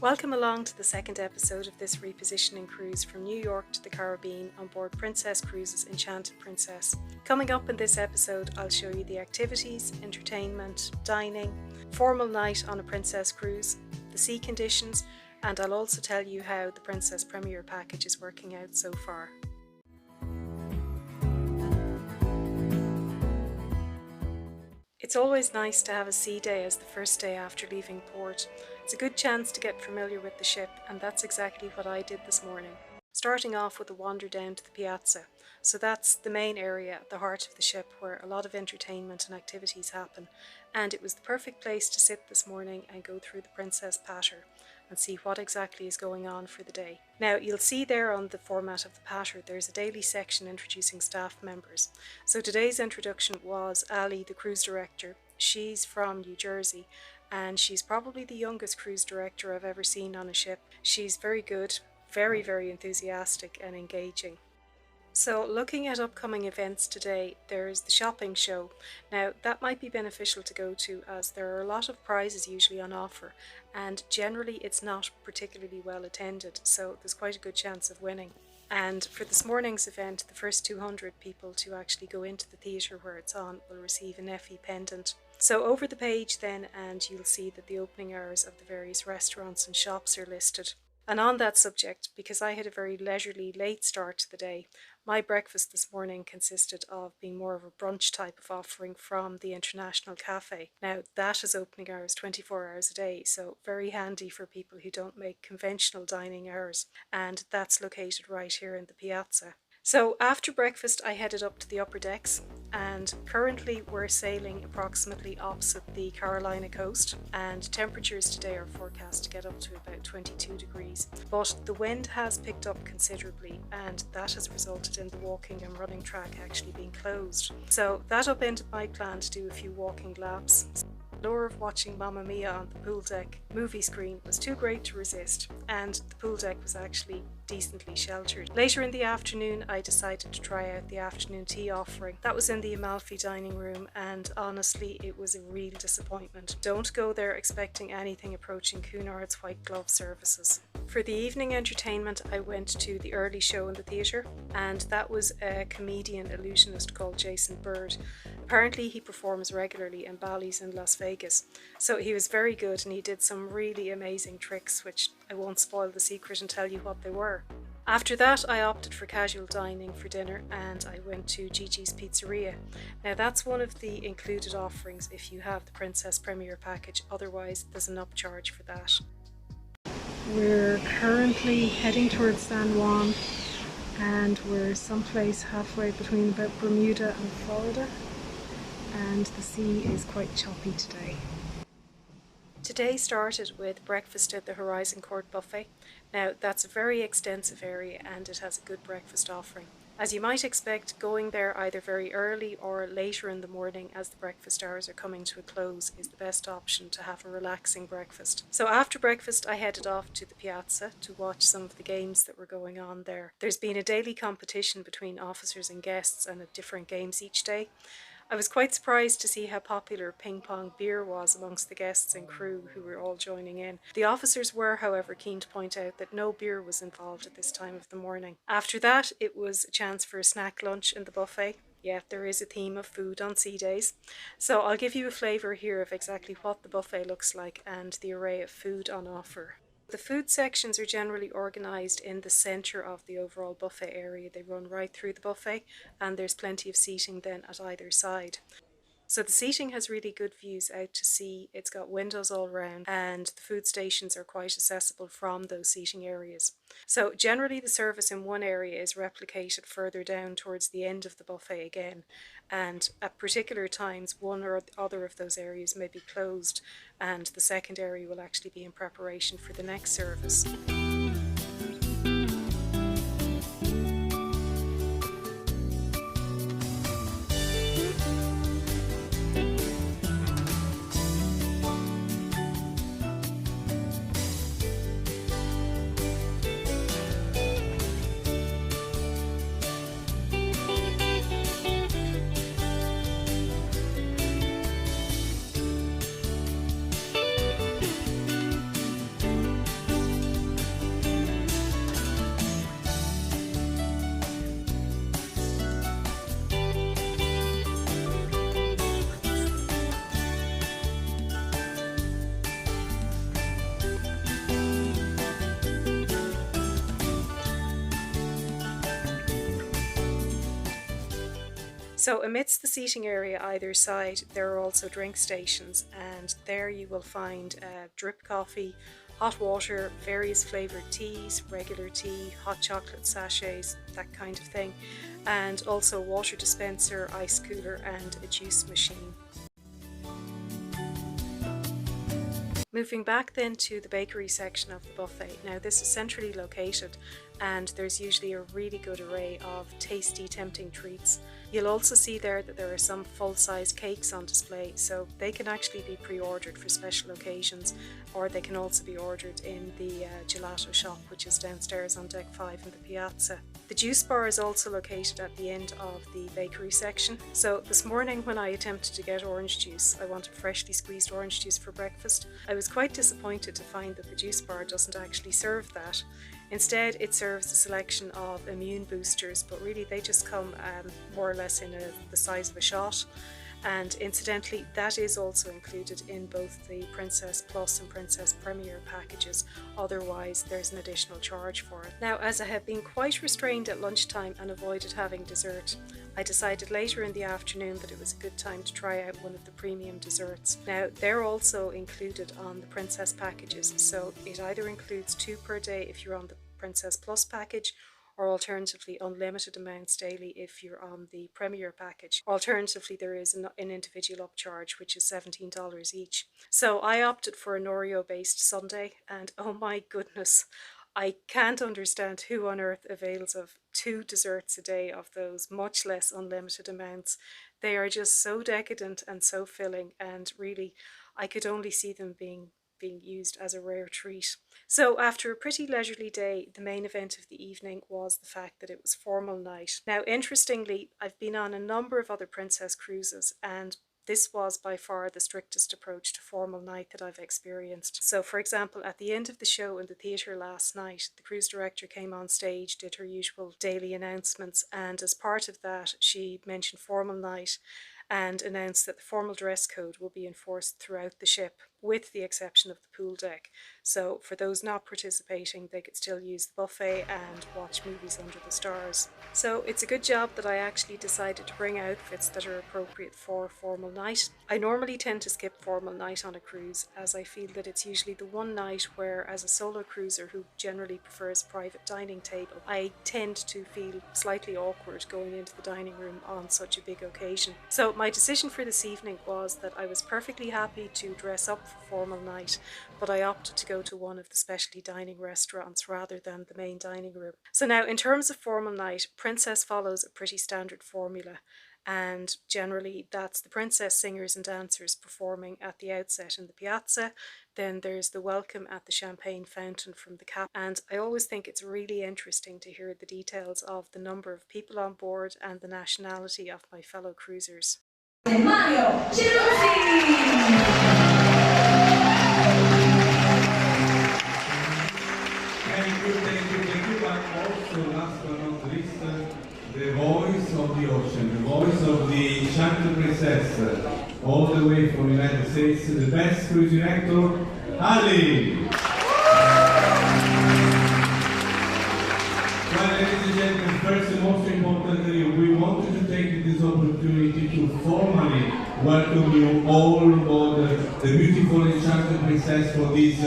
Welcome along to the second episode of this repositioning cruise from New York to the Caribbean on board Princess Cruises Enchanted Princess. Coming up in this episode, I'll show you the activities, entertainment, dining, formal night on a Princess cruise, the sea conditions, and I'll also tell you how the Princess Premier package is working out so far. It's always nice to have a sea day as the first day after leaving port. It's a good chance to get familiar with the ship, and that's exactly what I did this morning. Starting off with a wander down to the piazza. So that's the main area at the heart of the ship where a lot of entertainment and activities happen, and it was the perfect place to sit this morning and go through the Princess Patter and see what exactly is going on for the day. Now you'll see there on the format of the Patter there's a daily section introducing staff members. So today's introduction was Ali, the cruise director. She's from New Jersey and she's probably the youngest cruise director I've ever seen on a ship. She's very good, very enthusiastic and engaging. So looking at upcoming events today, there's the shopping show. Now that might be beneficial to go to as there are a lot of prizes usually on offer and generally it's not particularly well attended, so there's quite a good chance of winning. And for this morning's event, the first 200 people to actually go into the theatre where it's on will receive an Effie pendant. So over the page then, and you'll see that the opening hours of the various restaurants and shops are listed. And on that subject, because I had a very leisurely late start to the day, my breakfast this morning consisted of being more of a brunch type of offering from the International Cafe. Now that has opening hours 24 hours a day, so very handy for people who don't make conventional dining hours, and that's located right here in the piazza. So after breakfast I headed up to the upper decks, and currently we're sailing approximately opposite the Carolina coast, and temperatures today are forecast to get up to about 22 degrees. But the wind has picked up considerably and that has resulted in the walking and running track actually being closed. So that upended my plan to do a few walking laps. The lure of watching Mamma Mia on the pool deck movie screen was too great to resist, and the pool deck was actually decently sheltered. Later in the afternoon I decided to try out the afternoon tea offering. That was in the Amalfi dining room and honestly it was a real disappointment. Don't go there expecting anything approaching Cunard's white glove services. For the evening entertainment I went to the early show in the theatre, and that was a comedian illusionist called Jason Bird. Apparently he performs regularly in Bally's in Las Vegas, so he was very good and he did some really amazing tricks which I won't spoil the secret and tell you what they were. After that I opted for casual dining for dinner and I went to Gigi's Pizzeria. Now that's one of the included offerings if you have the Princess Premier package, otherwise there's an upcharge for that. We're currently heading towards San Juan and we're someplace halfway between about Bermuda and Florida, and the sea is quite choppy today. Today started with breakfast at the Horizon Court Buffet. Now that's a very extensive area and it has a good breakfast offering. As you might expect, going there either very early or later in the morning as the breakfast hours are coming to a close is the best option to have a relaxing breakfast. So after breakfast I headed off to the piazza to watch some of the games that were going on there. There's been a daily competition between officers and guests and at different games each day. I was quite surprised to see how popular ping pong beer was amongst the guests and crew who were all joining in. The officers were, however, keen to point out that no beer was involved at this time of the morning. After that, it was a chance for a snack lunch in the buffet. Yeah, there is a theme of food on sea days. So I'll give you a flavour here of exactly what the buffet looks like and the array of food on offer. The food sections are generally organised in the centre of the overall buffet area. They run right through the buffet and there's plenty of seating then at either side. So the seating has really good views out to sea, it's got windows all around and the food stations are quite accessible from those seating areas. So generally the service in one area is replicated further down towards the end of the buffet again, and at particular times one or other of those areas may be closed and the second area will actually be in preparation for the next service. So amidst the seating area either side, there are also drink stations, and there you will find drip coffee, hot water, various flavoured teas, regular tea, hot chocolate sachets, that kind of thing, and also a water dispenser, ice cooler and a juice machine. Moving back then to the bakery section of the buffet. Now this is centrally located and there's usually a really good array of tasty, tempting treats. You'll also see there that there are some full-size cakes on display, so they can actually be pre-ordered for special occasions, or they can also be ordered in the gelato shop, which is downstairs on deck 5 in the piazza. The juice bar is also located at the end of the bakery section. So this morning when I attempted to get orange juice, I wanted freshly squeezed orange juice for breakfast. I was quite disappointed to find that the juice bar doesn't actually serve that. Instead, it serves a selection of immune boosters, but really they just come more or less in the size of a shot. And incidentally, that is also included in both the Princess Plus and Princess Premier packages. Otherwise, there's an additional charge for it. Now, as I have been quite restrained at lunchtime and avoided having dessert, I decided later in the afternoon that it was a good time to try out one of the premium desserts. Now, they're also included on the Princess packages, so it either includes 2 per day if you're on the Princess Plus package, or alternatively unlimited amounts daily if you're on the Premier package. Alternatively, there is an individual upcharge, which is $17 each. So I opted for an Oreo based sundae, and oh my goodness, I can't understand who on earth avails of 2 desserts a day of those, much less unlimited amounts. They are just so decadent and so filling, and really I could only see them being used as a rare treat. So after a pretty leisurely day, the main event of the evening was the fact that it was formal night. Now, interestingly, I've been on a number of other Princess cruises, and this was by far the strictest approach to formal night that I've experienced. So for example, at the end of the show in the theatre last night, the cruise director came on stage, did her usual daily announcements, and as part of that she mentioned formal night and announced that the formal dress code will be enforced throughout the ship, with the exception of the pool deck. So for those not participating, they could still use the buffet and watch movies under the stars. So it's a good job that I actually decided to bring outfits that are appropriate for formal night. I normally tend to skip formal night on a cruise, as I feel that it's usually the one night where, as a solo cruiser who generally prefers private dining table, I tend to feel slightly awkward going into the dining room on such a big occasion. So my decision for this evening was that I was perfectly happy to dress up for formal night, but I opted to go to one of the specialty dining restaurants rather than the main dining room. So now, in terms of formal night, Princess follows a pretty standard formula, and generally that's the princess singers and dancers performing at the outset in the piazza. Then there's the welcome at the champagne fountain from the cap, and I always think it's really interesting to hear the details of the number of people on board and the nationality of my fellow cruisers. Thank you, but also last but not least, the voice of the ocean, the voice of the Enchanted Princess, all the way from the United States, the best cruise director, Ali! Well, ladies and gentlemen, first and most importantly, we wanted to take this opportunity to formally welcome you all aboard the beautiful Enchanted Princess for this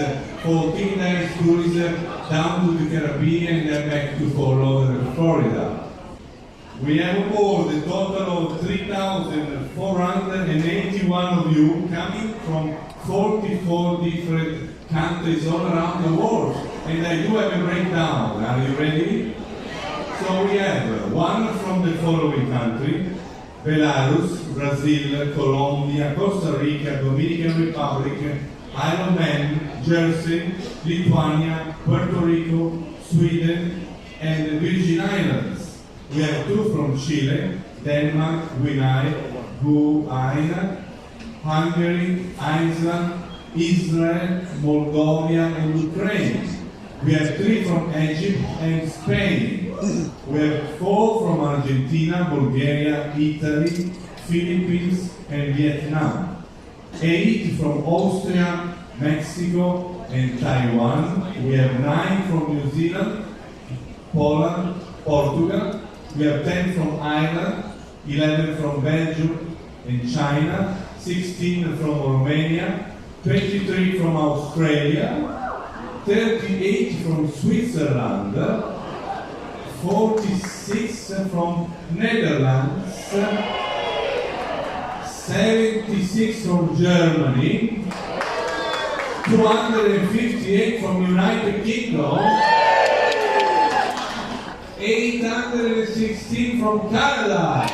14 days cruise down to the Caribbean and back to Fort Lauderdale, Florida. We have aboard a total of 3,481 of you coming from 44 different countries all around the world. And I do have a breakdown. Are you ready? So we have one from the following country: Belarus, Brazil, Colombia, Costa Rica, Dominican Republic, Isle of Man, Jersey, Lithuania, Puerto Rico, Sweden, and the Virgin Islands. We have 2 from Chile, Denmark, Guyana, Hungary, Iceland, Israel, Moldova, and Ukraine. We have 3 from Egypt and Spain. We have 4 from Argentina, Bulgaria, Italy, Philippines, and Vietnam. 8 from Austria, Mexico, and Taiwan. We have 9 from New Zealand, Poland, Portugal. We have 10 from Ireland, 11 from Belgium and China, 16 from Romania, 23 from Australia, 38 from Switzerland, 46 from Netherlands, 76 from Germany, 258 from United Kingdom, 816 from Canada.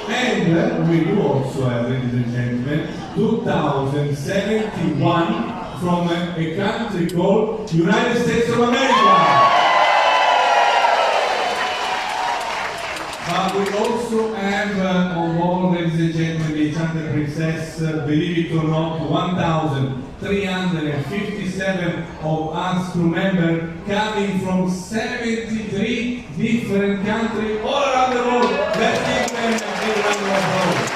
And we do also have, ladies and gentlemen, 2071 from a country called United States of America. But we also have on board, ladies and gentlemen, the Enchanted Princess, believe it or not, 1,357 of us crew members coming from 73 different countries all around the world. Let's give them a big round of applause.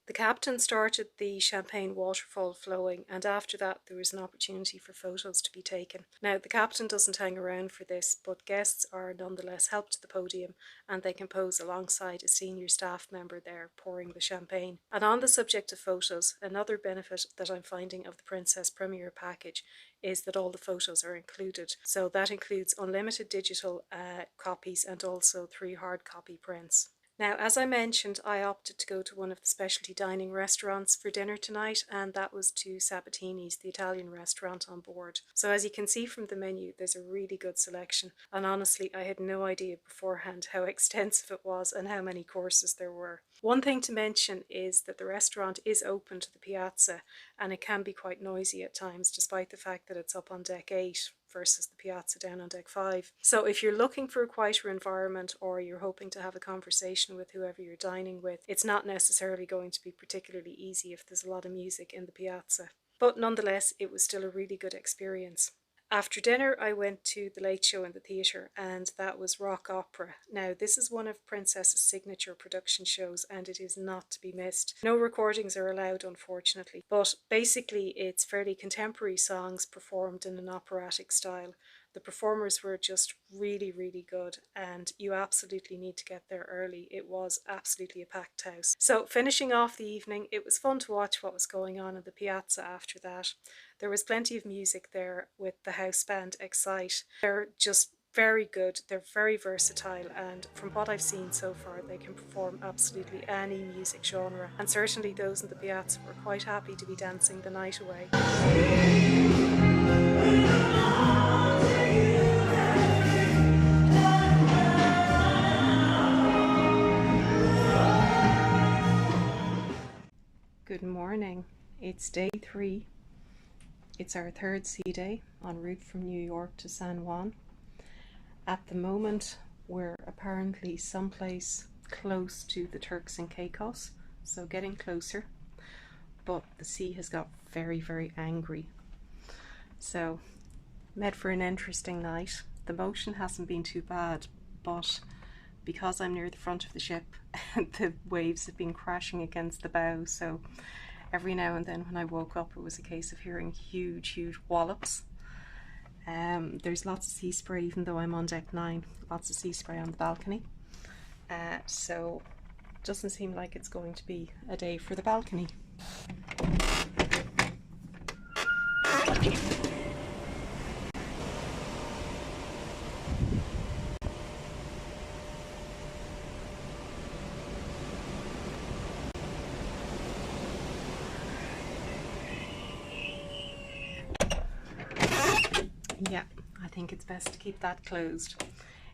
The captain started the champagne waterfall flowing, and after that there was an opportunity for photos to be taken. Now, the captain doesn't hang around for this, but guests are nonetheless helped to the podium and they can pose alongside a senior staff member there pouring the champagne. And on the subject of photos, another benefit that I'm finding of the Princess Premier package is that all the photos are included. So that includes unlimited digital copies and also 3 hard copy prints. Now, as I mentioned, I opted to go to one of the specialty dining restaurants for dinner tonight, and that was to Sabatini's, the Italian restaurant on board. So as you can see from the menu, there's a really good selection, and honestly, I had no idea beforehand how extensive it was and how many courses there were. One thing to mention is that the restaurant is open to the piazza, and it can be quite noisy at times, despite the fact that it's up on deck 8 versus the piazza down on deck 5. So if you're looking for a quieter environment, or you're hoping to have a conversation with whoever you're dining with, it's not necessarily going to be particularly easy if there's a lot of music in the piazza. But nonetheless, it was still a really good experience. After dinner, I went to the late show in the theatre, and that was rock opera. Now, this is one of Princess's signature production shows, and it is not to be missed. No recordings are allowed, unfortunately, but basically it's fairly contemporary songs performed in an operatic style. The performers were just really, really good, and you absolutely need to get there early. It was absolutely a packed house. So finishing off the evening, it was fun to watch what was going on in the piazza after that. There was plenty of music there with the house band Excite. They're just very good, they're very versatile, and from what I've seen so far, they can perform absolutely any music genre. And certainly those in the piazza were quite happy to be dancing the night away. Good morning. It's day 3. It's our 3rd sea day en route from New York to San Juan. At the moment, we're apparently someplace close to the Turks and Caicos, so getting closer. But the sea has got very, very angry. So, met for an interesting night. The motion hasn't been too bad, but because I'm near the front of the ship, the waves have been crashing against the bow, so every now and then when I woke up, it was a case of hearing huge, huge wallops. There's lots of sea spray, even though I'm on deck 9, lots of sea spray on the balcony. So it doesn't seem like it's going to be a day for the balcony. Yeah, I think it's best to keep that closed.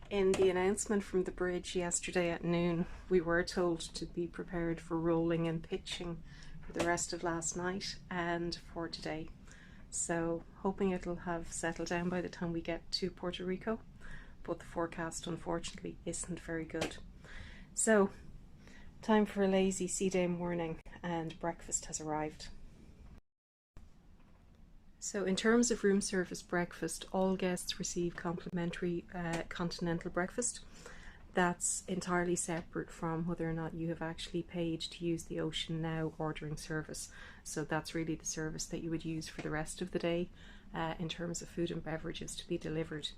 In the announcement from the bridge yesterday at noon, we were told to be prepared for rolling and pitching for the rest of last night and for today. So hoping it'll have settled down by the time we get to Puerto Rico, but the forecast unfortunately isn't very good. So time for a lazy sea day morning, and breakfast has arrived. So in terms of room service breakfast, all guests receive complimentary continental breakfast. That's entirely separate from whether or not you have actually paid to use the Ocean Now ordering service. So that's really the service that you would use for the rest of the day in terms of food and beverages to be delivered.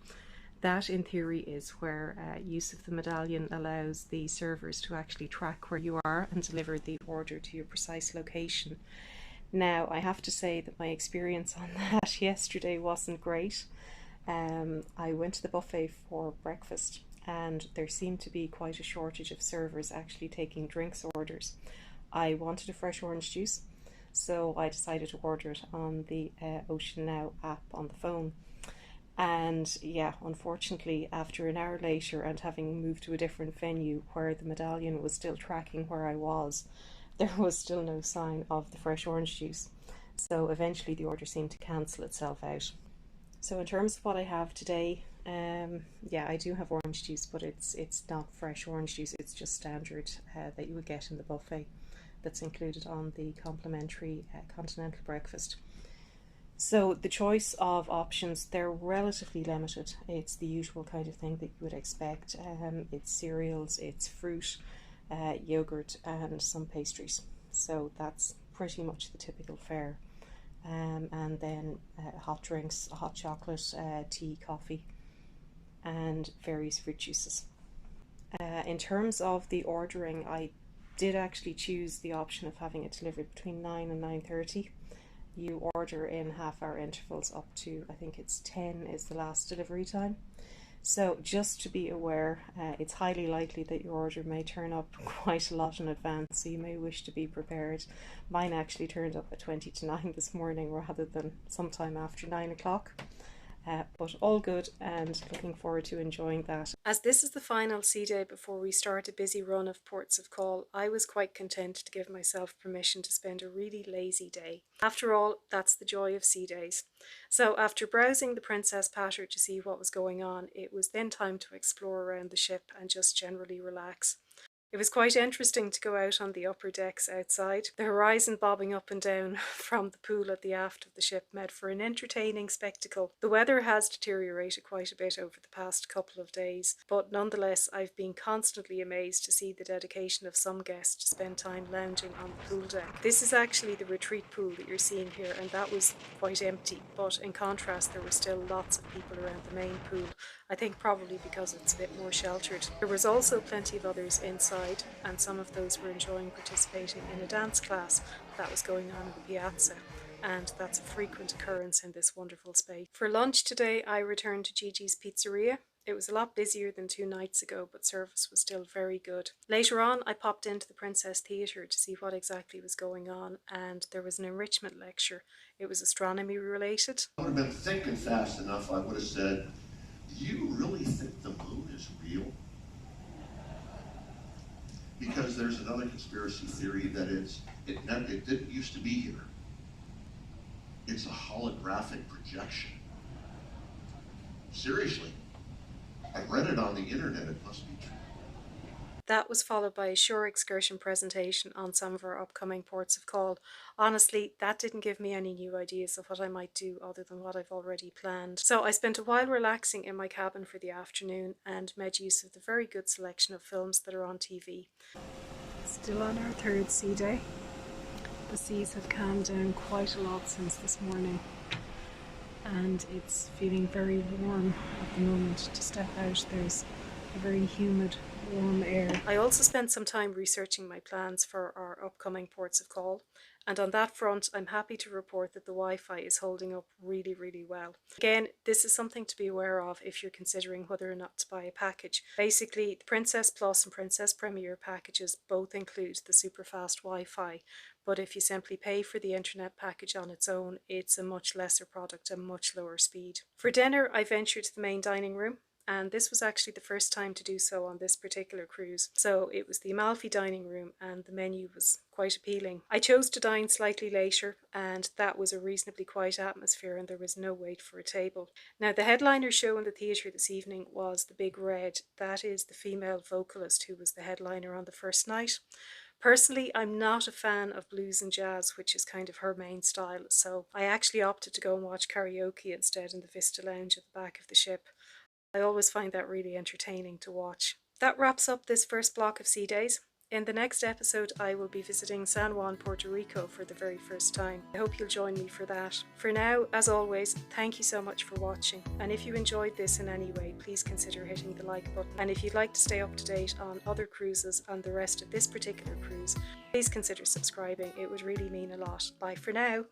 That in theory is where use of the medallion allows the servers to actually track where you are and deliver the order to your precise location. Now, I have to say that my experience on that yesterday wasn't great. I went to the buffet for breakfast and there seemed to be quite a shortage of servers actually taking drinks orders. I wanted a fresh orange juice, so I decided to order it on the Ocean Now app on the phone. And yeah, unfortunately, after an hour later and having moved to a different venue where the medallion was still tracking where I was, there was still no sign of the fresh orange juice. So eventually the order seemed to cancel itself out. So in terms of what I have today, yeah, I do have orange juice, but it's not fresh orange juice. It's just standard that you would get in the buffet that's included on the complimentary continental breakfast. So the choice of options, they're relatively limited. It's the usual kind of thing that you would expect. It's cereals, it's fruit, yogurt and some pastries. So that's pretty much the typical fare. And then hot drinks, hot chocolate, tea, coffee and various fruit juices. In terms of the ordering, I did actually choose the option of having it delivered between 9 and 9:30. You order in half-hour intervals up to, I think it's 10 is the last delivery time. So just to be aware, it's highly likely that your order may turn up quite a lot in advance, so you may wish to be prepared. Mine actually turned up at 20 to 9 this morning rather than sometime after 9 o'clock. But all good and looking forward to enjoying that. As this is the final sea day before we start a busy run of ports of call, I was quite content to give myself permission to spend a really lazy day. After all, that's the joy of sea days. So after browsing the Princess Patter to see what was going on, it was then time to explore around the ship and just generally relax. It was quite interesting to go out on the upper decks outside. The horizon bobbing up and down from the pool at the aft of the ship made for an entertaining spectacle. The weather has deteriorated quite a bit over the past couple of days, but nonetheless I've been constantly amazed to see the dedication of some guests to spend time lounging on the pool deck. This is actually the retreat pool that you're seeing here, and that was quite empty, but in contrast there were still lots of people around the main pool. I think probably because it's a bit more sheltered. There was also plenty of others inside, and some of those were enjoying participating in a dance class that was going on in the piazza, and that's a frequent occurrence in this wonderful space. For lunch today I returned to Gigi's Pizzeria. It was a lot busier than 2 nights ago, but service was still very good. Later on I popped into the Princess Theatre to see what exactly was going on, and there was an enrichment lecture. It was astronomy related. I would have been thinking fast enough, I would have said, do you really think the moon is real? Because there's another conspiracy theory that it didn't used to be here. It's a holographic projection. Seriously. I read it on the internet, it must be true. That was followed by a shore excursion presentation on some of our upcoming ports of call. Honestly, that didn't give me any new ideas of what I might do other than what I've already planned. So I spent a while relaxing in my cabin for the afternoon and made use of the very good selection of films that are on TV. Still on our third sea day. The seas have calmed down quite a lot since this morning, and it's feeling very warm at the moment. To step out, there's a very humid, warm air. I also spent some time researching my plans for our upcoming ports of call, and on that front I'm happy to report that the Wi-Fi is holding up really well. Again, this is something to be aware of if you're considering whether or not to buy a package. Basically, the Princess Plus and Princess Premier packages both include the super fast Wi-Fi, but if you simply pay for the internet package on its own, it's a much lesser product and much lower speed. For dinner, I ventured to the main dining room, and this was actually the first time to do so on this particular cruise. So it was the Amalfi dining room and the menu was quite appealing. I chose to dine slightly later, and that was a reasonably quiet atmosphere and there was no wait for a table. Now the headliner show in the theatre this evening was The Big Red. That is the female vocalist who was the headliner on the first night. Personally, I'm not a fan of blues and jazz, which is kind of her main style, so I actually opted to go and watch karaoke instead in the Vista Lounge at the back of the ship. I always find that really entertaining to watch. That wraps up this first block of sea days. In the next episode, I will be visiting San Juan, Puerto Rico for the very first time. I hope you'll join me for that. For now, as always, thank you so much for watching. And if you enjoyed this in any way, please consider hitting the like button. And if you'd like to stay up to date on other cruises and the rest of this particular cruise, please consider subscribing. It would really mean a lot. Bye for now.